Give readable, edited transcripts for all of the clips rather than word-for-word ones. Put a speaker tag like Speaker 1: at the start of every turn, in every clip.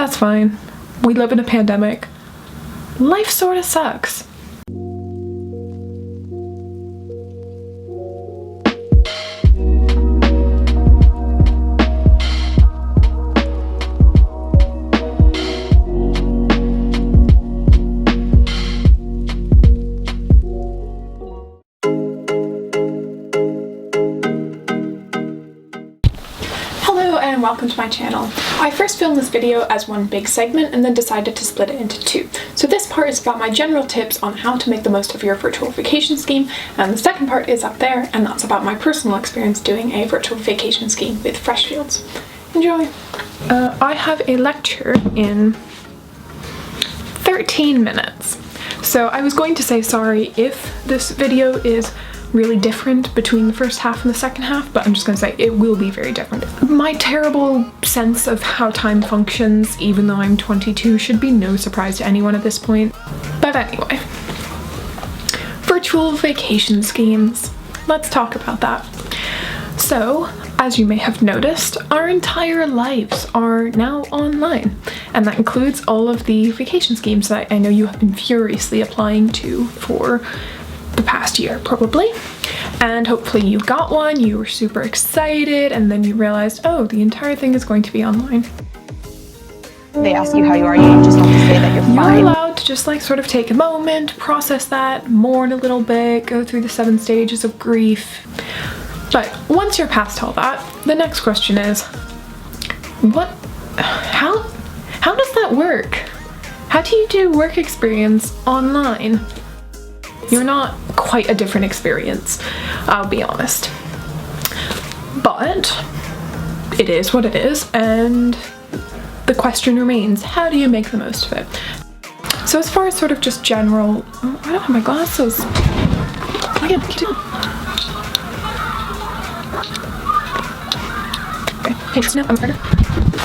Speaker 1: That's fine. We live in a pandemic. Life sort of sucks. And welcome to my channel. I first filmed this video as one big segment and then decided to split it into two. So this part is about my general tips on how to make the most of your virtual vacation scheme, and the second part is up there, and that's about my personal experience doing a virtual vacation scheme with Freshfields. Enjoy! I have a lecture in 13 minutes. So I was going to say sorry if this video is really different between the first half and the second half, but I'm just gonna say it will be very different. My terrible sense of how time functions, even though I'm 22, should be no surprise to anyone at this point. But anyway, virtual vacation schemes. Let's talk about that. So, as you may have noticed, our entire lives are now online, and that includes all of the vacation schemes that I know you have been furiously applying to for the past year probably, and hopefully you got one, you were super excited, and then you realized, oh, the entire thing is going to be online.
Speaker 2: They ask you how you are, you just have to say that you're fine.
Speaker 1: You're allowed to just like sort of take a moment, process that, mourn a little bit, go through the 7 stages of grief. But once you're past all that, the next question is, how does that work? How do you do work experience online? You're not quite a different experience, I'll be honest. But it is what it is, and the question remains, how do you make the most of it? So as far as sort of just general, I don't have my glasses.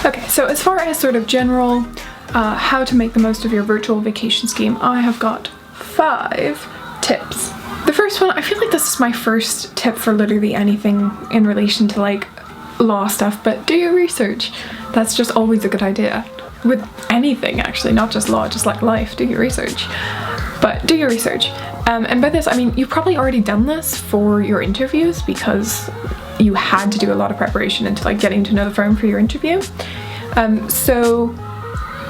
Speaker 1: Okay, so as far as sort of general how to make the most of your virtual vacation scheme, I have got 5 tips. The first one, I feel like this is my first tip for literally anything in relation to like law stuff, but do your research. That's just always a good idea. With anything actually, not just law, just like life, do your research. But do your research. And by this, I mean, you've probably already done this for your interviews because you had to do a lot of preparation into like getting to know the firm for your interview. So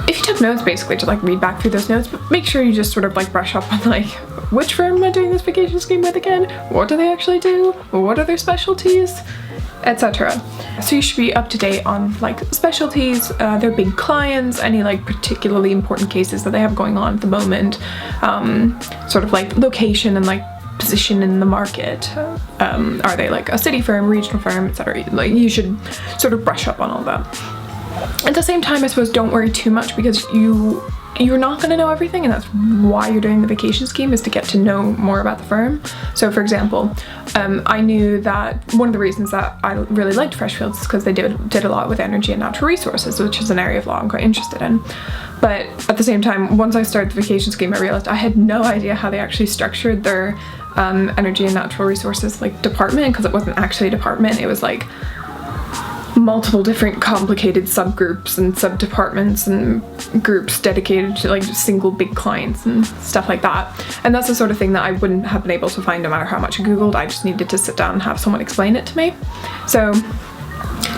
Speaker 1: if you took notes, basically just like read back through those notes, but make sure you just sort of like brush up on like, which firm am I doing this vacation scheme with again? What do they actually do? What are their specialties? Etc. So you should be up to date on like specialties, their big clients, any like particularly important cases that they have going on at the moment, sort of like location and like position in the market. Are they like a city firm, regional firm, etc. Like you should sort of brush up on all that. At the same time, I suppose don't worry too much because you're not going to know everything, and that's why you're doing the vacation scheme, is to get to know more about the firm. So for example, I knew that one of the reasons that I really liked Freshfields is because they did a lot with energy and natural resources, which is an area of law I'm quite interested in. But at the same time, once I started the vacation scheme, I realized I had no idea how they actually structured their energy and natural resources like department, because it wasn't actually a department, it was like multiple different complicated subgroups and sub-departments and groups dedicated to like single big clients and stuff like that. And that's the sort of thing that I wouldn't have been able to find no matter how much I googled. I just needed to sit down and have someone explain it to me. So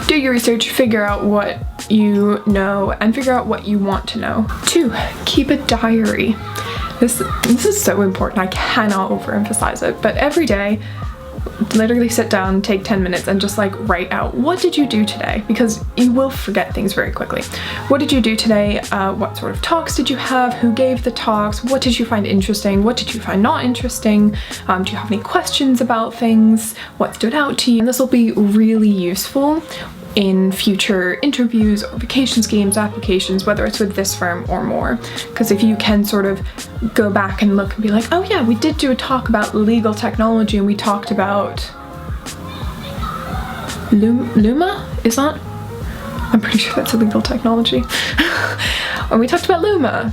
Speaker 1: do your research, figure out what you know, and figure out what you want to know. 2, keep a diary. This is so important, I cannot overemphasize it, but every day literally sit down, take 10 minutes and just like write out, what did you do today? Because you will forget things very quickly. What did you do today? What sort of talks did you have? Who gave the talks? What did you find interesting? What did you find not interesting? Do you have any questions about things? What stood out to you? And this will be really useful in future interviews or vacation schemes, applications, whether it's with this firm or more. Because if you can sort of go back and look and be like, oh yeah, we did do a talk about legal technology and we talked about Luma? Is that? I'm pretty sure that's a legal technology. And we talked about Luma.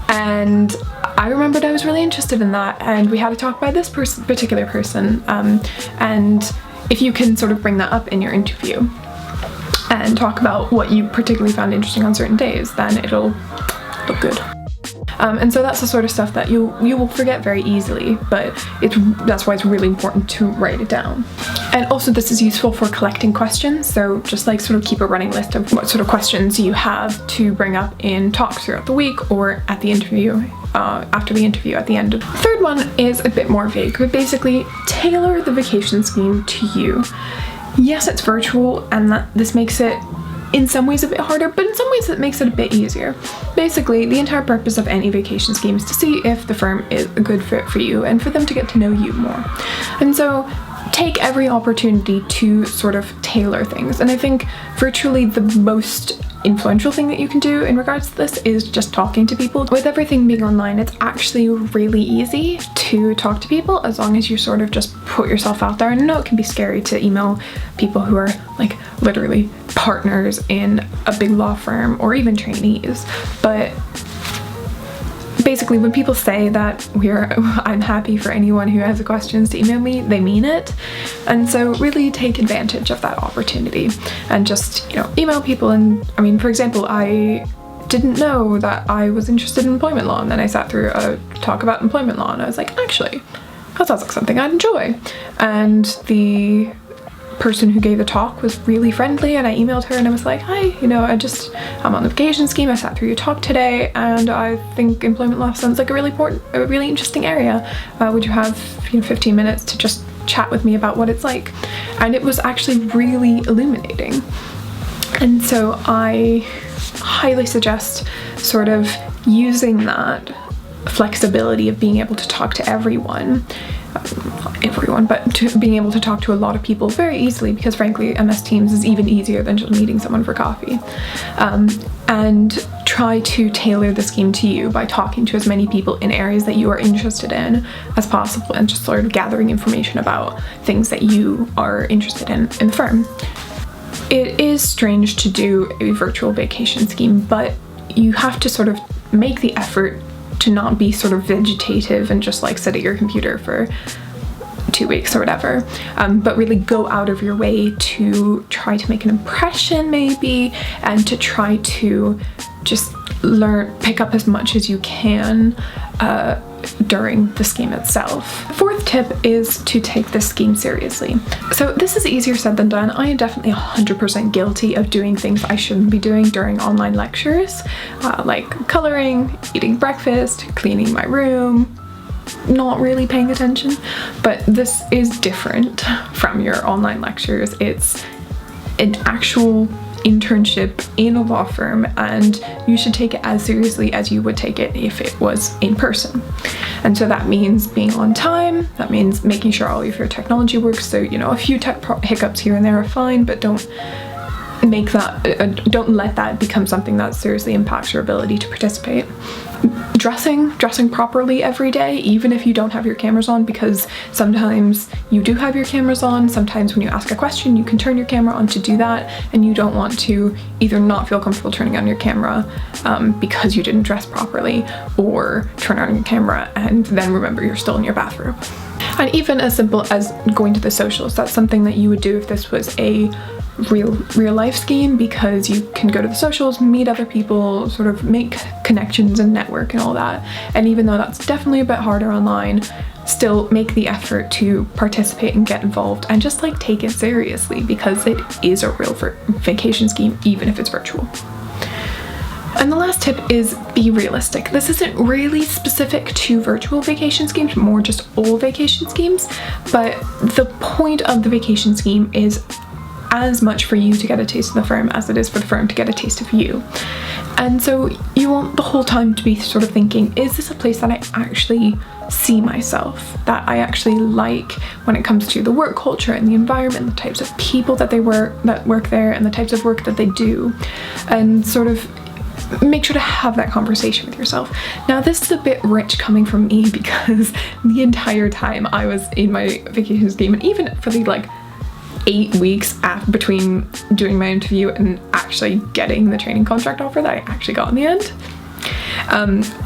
Speaker 1: And I remembered I was really interested in that, and we had a talk by this particular person. And if you can sort of bring that up in your interview, and talk about what you particularly found interesting on certain days, then it'll look good. And so that's the sort of stuff that you will forget very easily, but that's why it's really important to write it down. And also this is useful for collecting questions, so just like sort of keep a running list of what sort of questions you have to bring up in talks throughout the week or at the interview, after the interview at the end. The third one is a bit more vague, but basically tailor the vacation scheme to you. Yes, it's virtual, and this makes it in some ways a bit harder, but in some ways it makes it a bit easier. Basically, the entire purpose of any vacation scheme is to see if the firm is a good fit for you and for them to get to know you more. And so take every opportunity to sort of tailor things. And I think virtually the most influential thing that you can do in regards to this is just talking to people. With everything being online, it's actually really easy to talk to people as long as you sort of just put yourself out there. And I know it can be scary to email people who are like literally partners in a big law firm or even trainees, but basically when people say that I'm happy for anyone who has questions to email me, they mean it. And so really take advantage of that opportunity and just, you know, email people. And I mean, for example, I didn't know that I was interested in employment law, and then I sat through a talk about employment law and I was like, actually, that sounds like something I'd enjoy. And the person who gave the talk was really friendly, and I emailed her and I was like, hi, you know, I'm on the vacation scheme, I sat through your talk today and I think employment law sounds like a really interesting area. Would you have 15 minutes to just chat with me about what it's like? And it was actually really illuminating. And so I highly suggest sort of using that flexibility of being able to talk to everyone, but to being able to talk to a lot of people very easily, because frankly MS Teams is even easier than just meeting someone for coffee. And try to tailor the scheme to you by talking to as many people in areas that you are interested in as possible, and just sort of gathering information about things that you are interested in the firm. It is strange to do a virtual vacation scheme, but you have to sort of make the effort to not be sort of vegetative and just like sit at your computer for 2 weeks or whatever, but really go out of your way to try to make an impression maybe, and to try to just pick up as much as you can during the scheme itself. The fourth tip is to take this scheme seriously. So this is easier said than done. I am definitely 100% guilty of doing things I shouldn't be doing during online lectures, like coloring, eating breakfast, cleaning my room, not really paying attention. But this is different from your online lectures. It's an actual internship in a law firm, and you should take it as seriously as you would take it if it was in person. And so that means being on time, that means making sure all of your technology works. So, you know, a few tech hiccups here and there are fine, but don't let that become something that seriously impacts your ability to participate. Dressing properly every day, even if you don't have your cameras on, because sometimes you do have your cameras on. Sometimes when you ask a question, you can turn your camera on to do that, and you don't want to either not feel comfortable turning on your camera because you didn't dress properly, or turn on your camera and then remember you're still in your bathrobe. And even as simple as going to the socials, that's something that you would do if this was a real life scheme, because you can go to the socials, meet other people, sort of make connections and network and all that. And even though that's definitely a bit harder online, still make the effort to participate and get involved, and just like take it seriously, because it is a real vacation scheme, even if it's virtual. And the last tip is be realistic. This isn't really specific to virtual vacation schemes, more just all vacation schemes, but the point of the vacation scheme is as much for you to get a taste of the firm as it is for the firm to get a taste of you. And so you want the whole time to be sort of thinking, is this a place that I actually see myself, that I actually like when it comes to the work culture and the environment, the types of people that work there, and the types of work that they do, and sort of make sure to have that conversation with yourself. Now, this is a bit rich coming from me, because the entire time I was in my vacation scheme, and even for the 8 weeks between doing my interview and actually getting the training contract offer that I actually got in the end,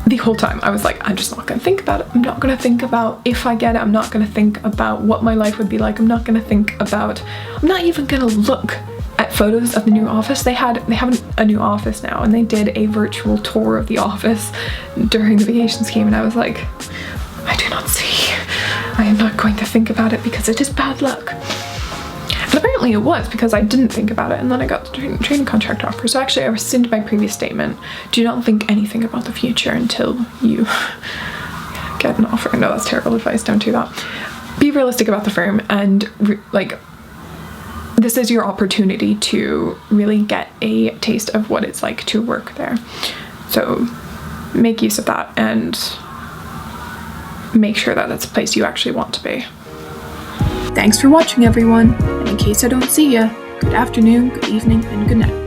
Speaker 1: the whole time I was like, I'm just not gonna think about it. I'm not gonna think about if I get it. I'm not gonna think about what my life would be like. I'm not even gonna look at photos of the new office. They have a new office now, and they did a virtual tour of the office during the vacation scheme, and I was like, I do not see. I am not going to think about it because it is bad luck. And apparently it was, because I didn't think about it, and then I got the training contract offer. So actually I rescinded my previous statement. Do not think anything about the future until you get an offer. No, that's terrible advice. Don't do that. Be realistic about the firm, and like, this is your opportunity to really get a taste of what it's like to work there. So make use of that and make sure that that's a place you actually want to be. Thanks for watching, everyone. And in case I don't see ya, good afternoon, good evening, and good night.